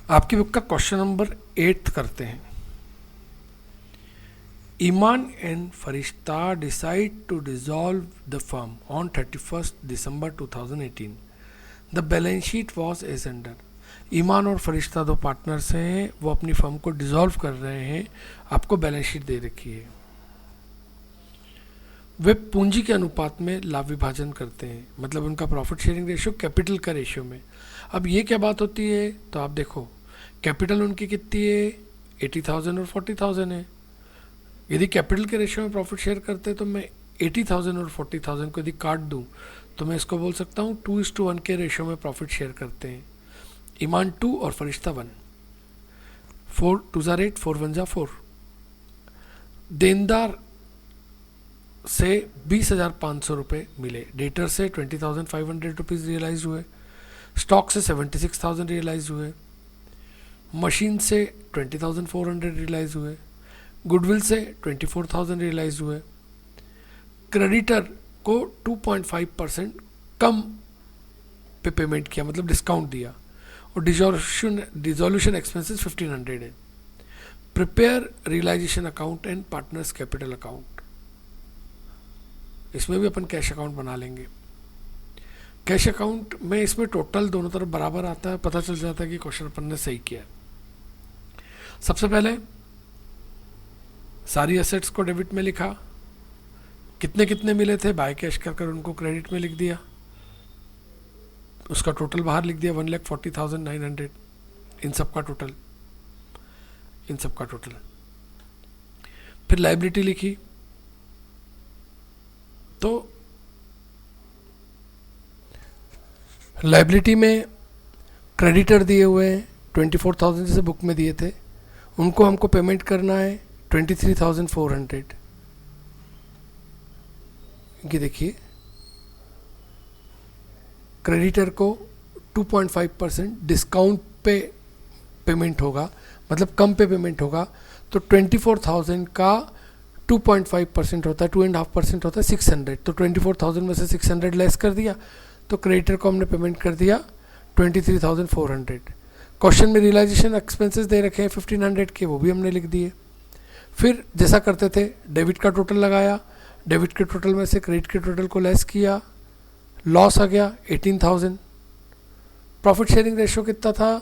आपकी बुक का question number 8 करते हैं। Iman and Farishta decide to dissolve the firm on 31 December 2018। The balance sheet was as under. Iman और फरिश्ता दो पार्टनर्स हैं, वो अपनी फर्म को डिसॉल्व कर रहे हैं। आपको बैलेंस शीट दे रखी है। वे पूंजी के अनुपात में लाभ विभाजन करते हैं, मतलब उनका प्रॉफिट शेयरिंग रेशियो कैपिटल का रेशियो में। अब ये क्या बात होती है, तो आप देखो कैपिटल उनकी कितनी है, 80,000 और 40,000 है। यदि कैपिटल के रेशियो में प्रॉफिट शेयर करते हैं तो मैं 80,000 और 40,000 को यदि काट दूं तो मैं इसको बोल सकता हूँ 2:1 के रेशियो में प्रॉफिट शेयर करते हैं। ईमान 2 और फरिश्ता 1। 4 2 ज़ा 8, 4 1 ज़ा 4। देनदार से 20,500 रुपये मिले, डेटर से 20,500 रुपीज़ रियलाइज हुए, स्टॉक से 76,000 रियलाइज हुए, मशीन से 20,400 रियलाइज हुए, गुडविल से 24,000 रियलाइज हुए। क्रेडिटर को 2.5% कम पे पेमेंट किया, मतलब डिस्काउंट दिया, और डिजोल्यूशन एक्सपेंसेस 1,500 है। Prepare realisation account and partners capital account, इसमें भी अपन कैश अकाउंट बना लेंगे। कैश अकाउंट में इसमें टोटल दोनों तरफ बराबर आता है, पता चल जाता है कि क्वेश्चन अपन ने सही किया। सबसे पहले सारी एसेट्स को डेबिट में लिखा, कितने कितने मिले थे बाय कैश कर उनको क्रेडिट में लिख दिया, उसका टोटल बाहर लिख दिया 1,40,900। इन सब का टोटल। फिर लायबिलिटी लिखी, तो लायबिलिटी में क्रेडिटर दिए हुए हैं 24,000 जैसे बुक में दिए थे, उनको हमको पेमेंट करना है 23,400। ये देखिए क्रेडिटर को 2.5% डिस्काउंट पे पेमेंट होगा, मतलब कम पे पेमेंट होगा, तो 24,000 का 2.5% होता है, 2.5% होता है 600। तो 24,000 में से 600 लेस कर दिया, तो क्रेडिटर को हमने पेमेंट कर दिया 23,400। क्वेश्चन में रियलाइजेशन एक्सपेंसेस दे रखे हैं 1,500 के, वो भी हमने लिख दिए। फिर जैसा करते थे डेबिट का टोटल लगाया, डेबिट के टोटल में से क्रेडिट के टोटल को लेस किया, लॉस आ गया 18,000। प्रॉफिट शेयरिंग रेशियो कितना था,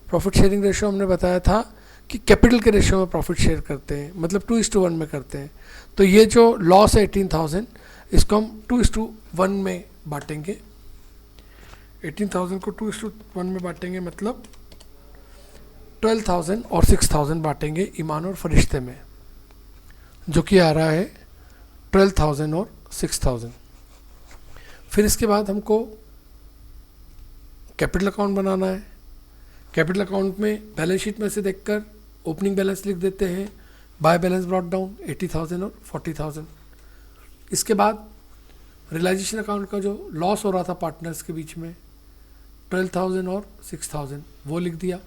प्रॉफिट शेयरिंग रेशियो हमने बताया था कि कैपिटल के रेशियो में प्रॉफिट शेयर करते हैं, मतलब 2:1 में करते हैं। तो ये जो लॉस है 18,000, इसको हम 2:1 में बांटेंगे। 18,000 को 2:1 में बांटेंगे, मतलब 12,000 और 6,000 बांटेंगे ईमान और फरिश्ते में, जो कि आ रहा है 12,000 और 6,000। फिर इसके बाद हमको कैपिटल अकाउंट बनाना है। कैपिटल अकाउंट में बैलेंस शीट में से देखकर ओपनिंग बैलेंस लिख देते हैं, बाय बैलेंस ब्रॉट डाउन 80,000 और 40,000। इसके बाद रियलाइजेशन अकाउंट का जो लॉस हो रहा था पार्टनर्स के बीच में 12,000 और 6,000, वो लिख दिया।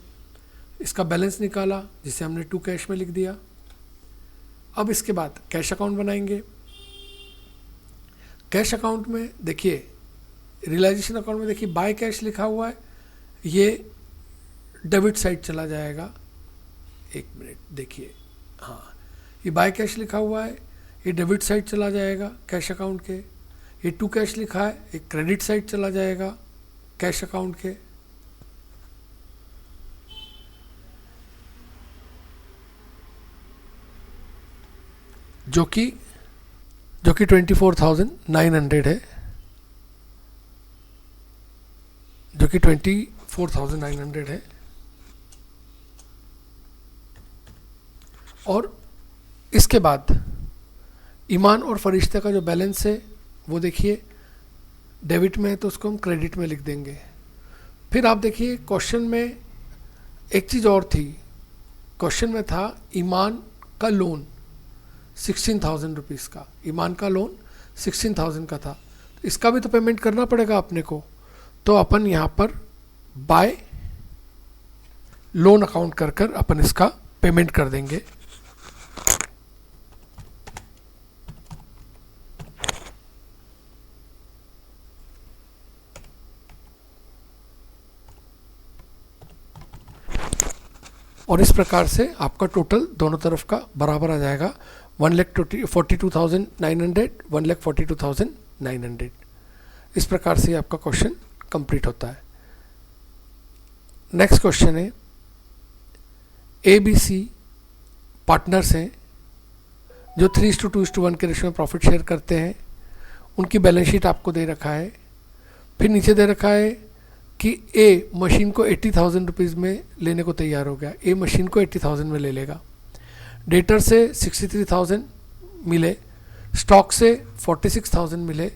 इसका बैलेंस निकाला, जिसे हमने 2 कैश में लिख दिया। अब इसके बाद कैश अकाउंट बनाएंगे। कैश अकाउंट में देखिए, रियलाइजेशन अकाउंट में देखिए बाय कैश लिखा हुआ है, ये डेबिट साइड चला जाएगा। एक मिनट देखिए, हाँ ये बाय कैश लिखा हुआ है, ये डेबिट साइड चला जाएगा कैश अकाउंट के। ये 2 कैश लिखा है, एक क्रेडिट साइड चला जाएगा कैश अकाउंट के। जो कि 24,900 है, जो कि 24,900 है। और इसके बाद ईमान और फरिश्ते का जो बैलेंस है वो देखिए डेबिट में है, तो उसको हम क्रेडिट में लिख देंगे। फिर आप देखिए क्वेश्चन में एक चीज़ और थी, क्वेश्चन में था ईमान का लोन 16,000 रुपीज़ का, ईमान का लोन 16,000 का था, इसका भी तो पेमेंट करना पड़ेगा अपने को। तो अपन यहाँ पर बाय लोन अकाउंट कर अपन इसका पेमेंट कर देंगे। और इस प्रकार से आपका टोटल दोनों तरफ का बराबर आ जाएगा 1,42,900, 1,42,900। इस प्रकार से आपका क्वेश्चन कंप्लीट होता है। नेक्स्ट क्वेश्चन है, ABC पार्टनर्स हैं जो 3:2:1 के रेशियो में प्रॉफिट शेयर करते हैं। उनकी बैलेंस शीट आपको दे रखा है। फिर नीचे दे रखा है कि A मशीन को 80,000 रुपीज़ में लेने को तैयार हो गया। A मशीन को 80,000 में ले लेगा। डेटर से 63,000 मिले, स्टॉक से 46,000 मिले,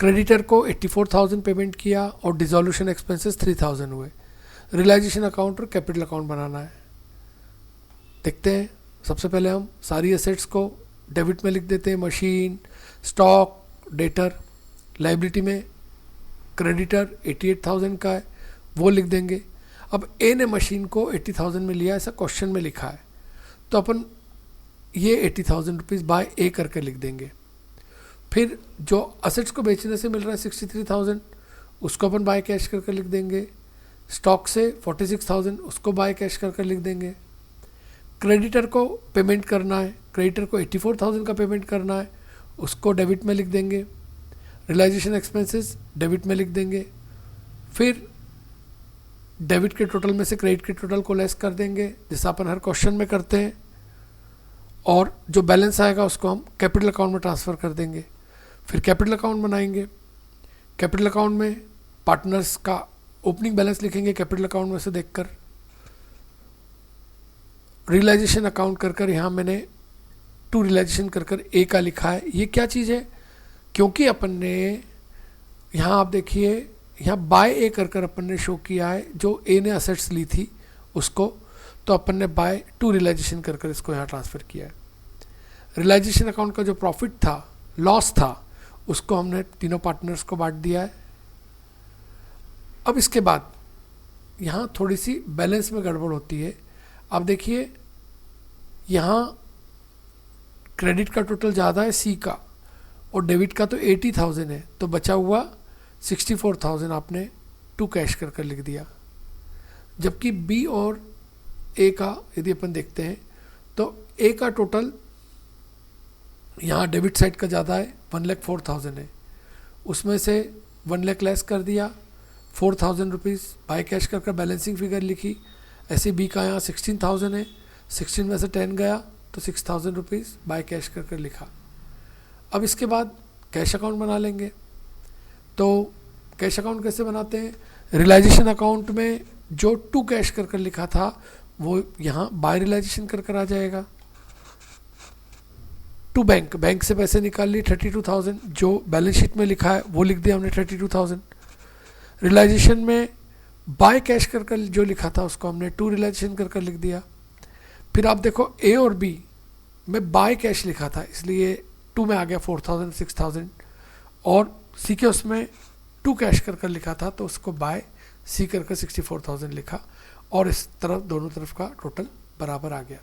क्रेडिटर को 84,000 पेमेंट किया और डिसोल्यूशन एक्सपेंसेस 3,000 हुए। रियलाइजेशन अकाउंट और कैपिटल अकाउंट बनाना है। देखते हैं, सबसे पहले हम सारी एसेट्स को डेबिट में लिख देते हैं। Machine, stock, debtor. लाइबिलिटी में क्रेडिटर 88,000 का है, वो लिख देंगे। अब ए ने मशीन को 80,000 में लिया, ऐसा क्वेश्चन में लिखा है, तो अपन ये 80,000 रुपीज़ बाय ए करके लिख देंगे। फिर जो असेट्स को बेचने से मिल रहा है 63,000, उसको अपन बाय कैश करके लिख देंगे। स्टॉक से 46,000, उसको बाय कैश करके लिख देंगे। क्रेडिटर को पेमेंट करना है, क्रेडिटर को 84,000 का पेमेंट करना है, उसको डेबिट में लिख देंगे। रियलाइजेशन एक्सपेंसेस डेबिट में लिख देंगे। फिर डेबिट के टोटल में से क्रेडिट के टोटल को लेस कर देंगे, जैसा अपन हर क्वेश्चन में करते हैं, और जो बैलेंस आएगा उसको हम कैपिटल अकाउंट में ट्रांसफ़र कर देंगे। फिर कैपिटल अकाउंट बनाएंगे। कैपिटल अकाउंट में पार्टनर्स का ओपनिंग बैलेंस लिखेंगे कैपिटल अकाउंट में से देखकर। रियलाइजेशन अकाउंट कर यहाँ मैंने टू रियलाइजेशन कर ए का लिखा है। ये क्या चीज़ है, क्योंकि अपन ने यहाँ आप देखिए यहाँ बाय ए कर अपन ने शो किया है, जो ए ने असेट्स ली थी उसको, तो अपन ने बाय टू रियलाइजेशन कर इसको यहाँ ट्रांसफ़र किया है। रियलाइजेशन अकाउंट का जो प्रॉफिट था, लॉस था, उसको हमने तीनों पार्टनर्स को बांट दिया है। अब इसके बाद यहाँ थोड़ी सी बैलेंस में गड़बड़ होती है। अब देखिए यहाँ क्रेडिट का टोटल ज़्यादा है सी का, और डेबिट का तो 80,000 है, तो बचा हुआ 64,000 आपने टू कैश कर लिख दिया। जबकि बी और ए का यदि अपन देखते हैं तो ए का टोटल यहाँ डेबिट साइड का ज़्यादा है, 1,04,000 है, उसमें से 1 लाख लेस कर दिया, 4,000 रुपीज़ बाय कैश कर बैलेंसिंग फिगर लिखी। ऐसे बी का यहाँ 16,000 है, 16 में से 10 गया तो 6,000 रुपीज़ बाय कैश कर लिखा। अब इसके बाद कैश अकाउंट बना लेंगे। तो कैश अकाउंट कैसे बनाते हैं, रियलाइजेशन अकाउंट में जो टू कैश कर लिखा था वो यहाँ बाय रियलाइजेशन कर आ जाएगा। टू बैंक, बैंक से पैसे निकाल लिए 32,000, जो बैलेंस शीट में लिखा है वो लिख दिया हमने 32,000। रियलाइजेशन में बाय कैश कर जो लिखा था उसको हमने टू रियलाइजेशन कर लिख दिया। फिर आप देखो ए और बी में बाय कैश लिखा था, इसलिए टू में आ गया 4,000, 6,000, और सी के उसमें टू कैश कर लिखा था तो उसको बाय सी कर 64,000 लिखा, और इस तरफ दोनों तरफ का टोटल बराबर आ गया।